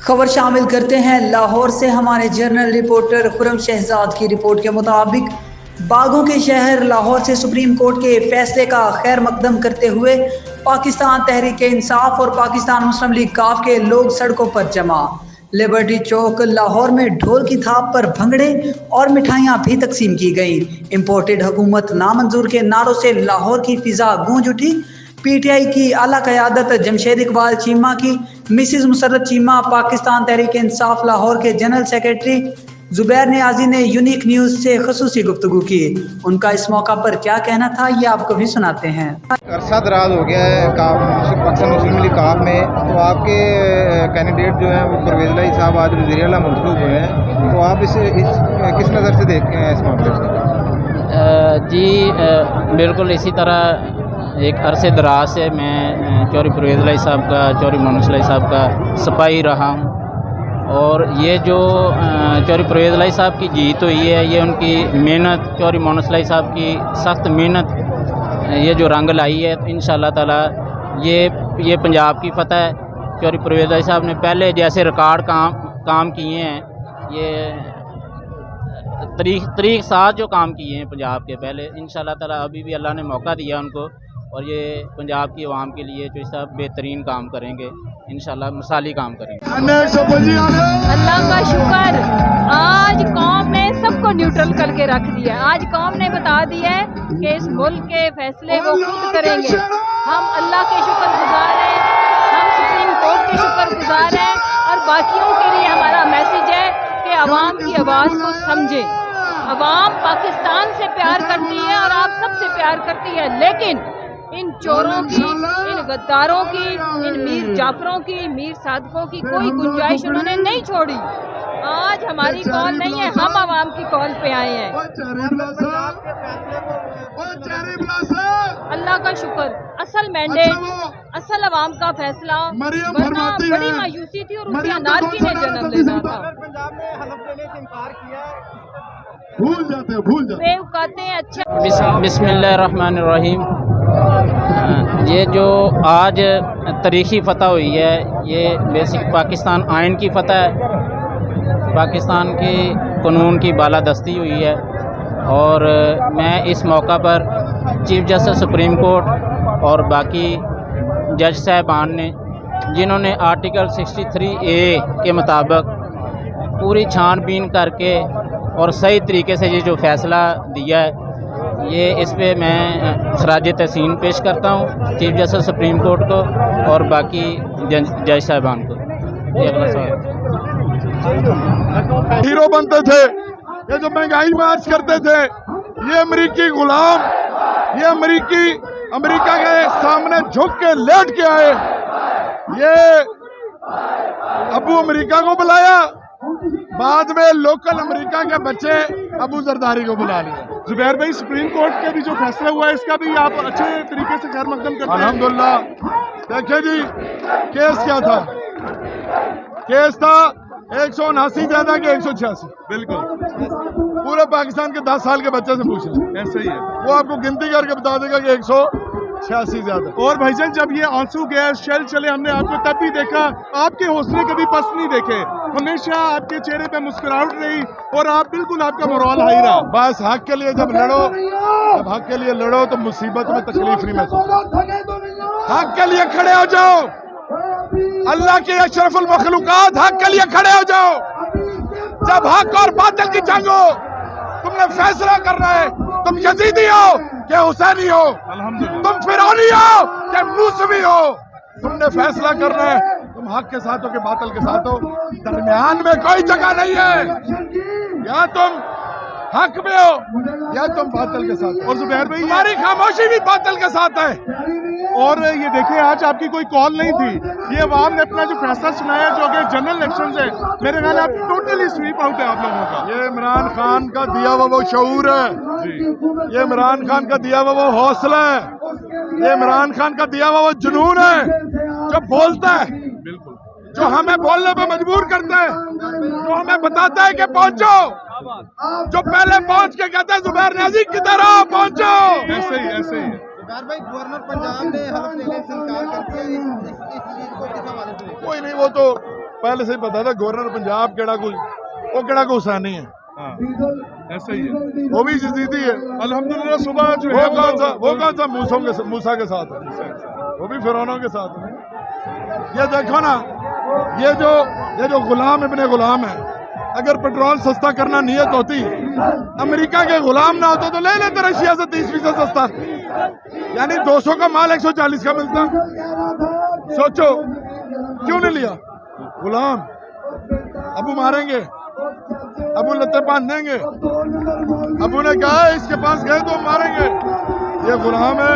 खबर शामिल करते हैं लाहौर से। हमारे जर्नल रिपोर्टर खुरम शहजाद की रिपोर्ट के मुताबिक बागों के शहर लाहौर से सुप्रीम कोर्ट के फैसले का खैर मकदम करते हुए पाकिस्तान तहरीक इंसाफ और पाकिस्तान मुस्लिम लीग काफ के लोग सड़कों पर जमा। लिबर्टी चौक लाहौर में ढोल की थाप पर भंगड़े और मिठाइयाँ भी तकसीम की गईं। इम्पोर्टेड हुकूमत नामंजूर के नारों से लाहौर की फिजा गूंज उठी। पीटीआई की आला क़यादत जमशेद इकबाल चीमा की मिसिज मुसर्रत चीमा, पाकिस्तान तहरीक इंसाफ लाहौर के जनरल सेक्रेटरी जुबैर नियाजी ने यूनिक न्यूज़ से खसूसी गुफ्तगू की। उनका इस मौका पर क्या कहना था ये आपको भी सुनाते हैं। अरसा दराज हो गया है पाकिस्तान मुस्लिम लीग काफ में, तो आपके कैंडिडेट जो हैं वो परवेज़ इलाही साहब आज वज़ीर आला मंतखब हुए हैं, तो आप इसे किस नज़र से देखते हैं इस मामले को? जी बिल्कुल इसी तरह एक अरसे दराज से मैं चौधरी परवेज़ इलाही साहब का, चौधरी मोहम्मद इलाही साहब का सिपाही रहा हूँ, और ये जो चौधरी परवेज़ इलाही साहब की जीत हुई है, ये उनकी मेहनत, चौधरी मोहम्मद इलाही साहब की सख्त मेहनत ये जो रंग लाई है, तो इंशाअल्लाह ताला ये पंजाब की फतह है। चौधरी परवेज़ इलाही साहब ने पहले जैसे रिकॉर्ड काम किए हैं, ये तरीक़ साथ जो काम किए हैं पंजाब के पहले, इंशाअल्लाह ताला अभी भी अल्लाह ने मौका दिया उनको, और ये पंजाब की आवाम के लिए जो सब बेहतरीन काम करेंगे, इंशाअल्लाह मिसाली काम करेंगे। अल्लाह का शुक्र, आज कौम ने सबको न्यूट्रल करके रख दिया। आज कौम ने बता दिया है कि इस मुल्क के फैसले वो खुद करेंगे। हम अल्लाह के शुक्रगुजार हैं, हम सुप्रीम कोर्ट के शुक्रगुजार हैं, और बाकियों के लिए हमारा मैसेज है कि आवाम की आवाज़ को समझें। आवाम पाकिस्तान से प्यार करती है और आप सबसे प्यार करती है, लेकिन इन चोरों की, इन गद्दारों की, इन मीर जाफरों की, मीर सादकों की कोई गुंजाइश उन्होंने नहीं छोड़ी। आज हमारी कॉल नहीं है, हम आवाम की कॉल पे आए हैं। अल्लाह का शुक्र, असल मैंडेट, असल आवाम का फैसला, वरना बड़ी मायूसी थी और उसे अनारकी ने जन्म लेना था। भूल जाते बेवकाते हैं। अच्छा, बिस्मिल्लाहिर्रहमानिर्रहीम। ये जो आज तारीख़ी फ़तह हुई है, ये बेसिक पाकिस्तान आइन की फ़तह है, पाकिस्तान की कानून की बालादस्ती हुई है, और मैं इस मौका पर चीफ जस्टिस सुप्रीम कोर्ट और बाकी जज साहबान ने, जिन्होंने आर्टिकल 63A के मुताबिक पूरी छानबीन करके और सही तरीके से ये जो फ़ैसला दिया है, ये इस पे मैं खराज तहसीन पेश करता हूँ चीफ जस्टिस सुप्रीम कोर्ट को और बाकी जज साहबान को। ये अगला सवाल। हीरो बनते थे, ये जो महंगाई मार्च करते थे, ये अमेरिकी गुलाम, ये अमेरिका के सामने झुक के लेट के आए। ये अबू अमेरिका को बुलाया, बाद में लोकल अमेरिका के बच्चे अबू जरदारी को बुला लिया। जुबैर भाई, सुप्रीम कोर्ट के भी जो फैसला हुआ है, इसका भी आप अच्छे तरीके से खैर मकदम करते हैं? अल्हम्दुलिल्लाह। देखिए जी, केस क्या था? केस था 179 ज्यादा के 186। बिल्कुल, पूरे पाकिस्तान के 10 साल के बच्चे से पूछ लें, ऐसे ही है। वो आपको गिनती करके बता देगा कि 186 ज्यादा। और भाईजान, जब ये आंसू गैस शेल चले, हमने आपको तब भी देखा, आपके हौसले कभी पस्त नहीं देखे, हमेशा आपके चेहरे पे मुस्कुराहट रही, और आप बिल्कुल, आपका मोरल हाई रहा। बस हक के लिए जब लड़ो, जब हक के लिए लड़ो तो मुसीबत में तकलीफ नहीं महसूस। हक के लिए खड़े हो जाओ, अल्लाह के अशरफुल मखलूकात, हक के लिए खड़े हो जाओ। जब हक और बातिल की जंग हो, तुमने फैसला करना है, तुम यजीदी हो कि हुसैनी हो, तुम फिरौनी हो कि मूसवी हो, तुमने फैसला करना है। तुम हक के साथ हो कि बातिल के साथ हो, दरमियान में कोई जगह नहीं है। या तुम हक में हो या तुम बातिल के साथ। और जुबैर भाई, हमारी खामोशी भी बातिल के साथ है। और ये देखिए, आज आपकी कोई कॉल नहीं थी, ये अवाम ने अपना जो फैसला सुनाया, जो कि जनरल इलेक्शन है, मेरे ख्याल आप टोटली स्वीप आउट है आप लोगों का। ये इमरान खान का दिया हुआ वो शऊर है, ये इमरान खान का दिया हुआ वो हौसला है, ये इमरान खान का दिया हुआ वो जुनून है, जो बोलता है, बिल्कुल, जो हमें बोलने पे मजबूर करता है, जो हमें बताता है कि पहुंचो, जो पहले पहुंच के कहता है जुबैर नियाजी किधर आओ, पहुंचो। ऐसे ही है। भाई, गवर्नर पंजाब ने हलफ लेने से इनकार कर दिया, इस चीज को किस हवाले से? कोई नहीं, वो तो पहले से ही पता था गवर्नर पंजाब केड़ा कोई वो केड़ा कोई हुसैनी है, हाँ ऐसा ही है। वो भी यजीदी है। अल्हम्दुलिल्लाह सुबह जो है वो कौन सा मूसा के साथ है, वो भी फिरौनों के साथ है। ये देखो ना, ये जो गुलाम इब्ने गुलाम है, अगर पेट्रोल सस्ता करना नियत होती, अमेरिका के गुलाम ना होते तो ले लेते रशिया से 30% सस्ता, यानी 200 का माल 140 का मिलता। सोचो क्यों नहीं लिया? गुलाम अबू मारेंगे, अबू लत्ते बांध देंगे, अबू ने कहा इसके पास गए तो मारेंगे, ये गुलाम है।